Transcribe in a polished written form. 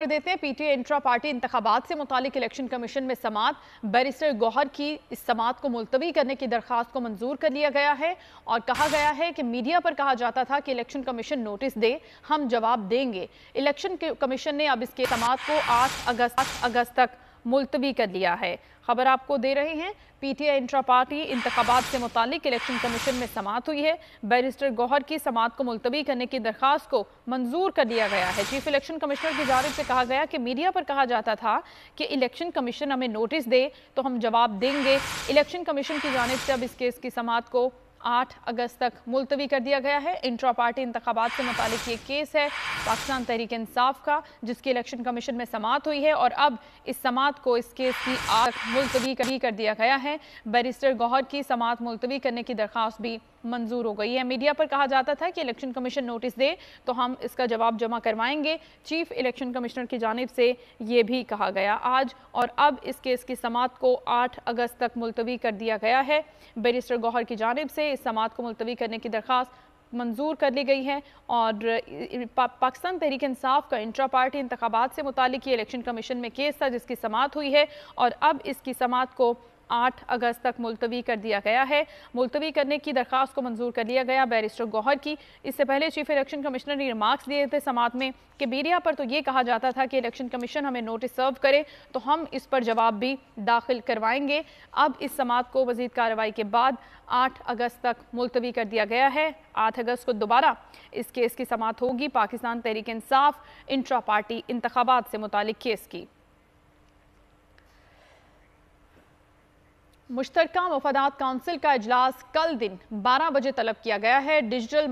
देते हैं PTI intra party इंतखाबात से मुतालिक इलेक्शन कमीशन में समात बैरिस्टर गौहर की इस समात को मुलतवी करने की दरख्वास्त को मंजूर कर लिया गया है और कहा गया है कि मीडिया पर कहा जाता था कि इलेक्शन कमीशन नोटिस दे, हम जवाब देंगे। इलेक्शन कमीशन ने अब इसके समात को 8 अगस्त तक मुलतवी कर लिया है। खबर आपको दे रहे हैं, पीटीआई इंट्रा पार्टी इंतखाबात से मुतालिक इलेक्शन कमीशन में समात हुई है। बैरिस्टर गौहर की समात को मुलतवी करने की दरख्वास्त को मंजूर कर लिया गया है। चीफ इलेक्शन कमिश्नर की जानिब से कहा गया कि मीडिया पर कहा जाता था कि इलेक्शन कमीशन हमें नोटिस दे तो हम जवाब देंगे। इलेक्शन कमीशन की जानिब से अब इस केस की समात को 8 अगस्त तक मुलतवी कर दिया गया है। इंट्रा पार्टी इंतखाबात से मुतालिक ये केस है पाकिस्तान तहरीक इंसाफ का, जिसकी इलेक्शन कमीशन में समात हुई है और अब इस समात को इस केस की मुलतवी कर दिया गया है। बैरिस्टर गौहर की समात मुलतवी करने की दरख्वास्त भी मंजूर हो गई है। मीडिया पर कहा जाता था कि इलेक्शन कमीशन नोटिस दे तो हम इसका जवाब जमा करवाएंगे। चीफ इलेक्शन कमिश्नर की जानिब से ये भी कहा गया आज, और अब इस केस की समात को 8 अगस्त तक मुलतवी कर दिया गया है। बैरिस्टर गौहर की जानिब से इस समात को मुलतवी करने की दरख्वास्त मंजूर कर ली गई है और पाकिस्तान तहरीक इंसाफ का इंट्रा पार्टी इंतखाबात से मुतालिक ये इलेक्शन कमीशन में केस था जिसकी समात हुई है और अब इसकी समात को 8 अगस्त तक मुलतवी कर दिया गया है। मुलतवी करने की दरख्वास्त को मंजूर कर लिया गया बैरिस्टर गौहर की। इससे पहले चीफ इलेक्शन कमिश्नर ने रिमार्क्स दिए थे समात में कि मीडिया पर तो ये कहा जाता था कि इलेक्शन कमीशन हमें नोटिस सर्व करे तो हम इस पर जवाब भी दाखिल करवाएंगे। अब इस समात को मज़ीद कार्रवाई के बाद 8 अगस्त तक मुलतवी कर दिया गया है। 8 अगस्त को दोबारा इस केस की समात होगी पाकिस्तान तहरीक इंसाफ इंट्रा पार्टी इंतखाबात से मुतालिक केस की। मुश्तरका मुफादात काउंसिल का इजलास कल दिन 12 बजे तलब किया गया है। डिजिटल